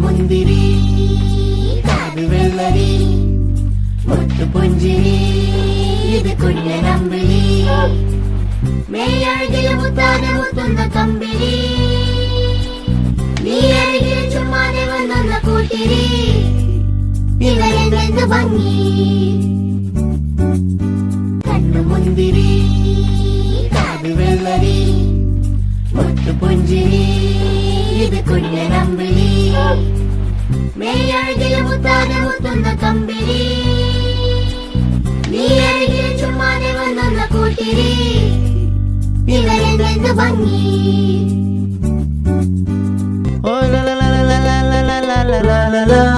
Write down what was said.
മുന്തിരി കാത് വെള്ളരി മുത്തു പുഞ്ചിരി ഇത് കുഞ്ഞനമ്പിളി മേയഴകിൽ മുത്താതെ മുത്തുന്ന കമ്പിളി നീ അരികിൽ ചുമ്മാതെ വന്ന കൂട്ടിരി ഇവരെന്ത് ഭംഗി കണ്ണു മുന്തിരി കാത് വെള്ളരി മുത്തു പുഞ്ചിരി ഇത് കുഞ്ഞനമ്പിളി മേയഴകിൽ മുത്താതെ മുത്തുന്ന കമ്പിളി നീ അരികിൽ ചുമ്മാതെ വന്ന കൂട്ടിരി ഇവരെന്ത് ഭംഗി Oh la la la la la la la la la la la.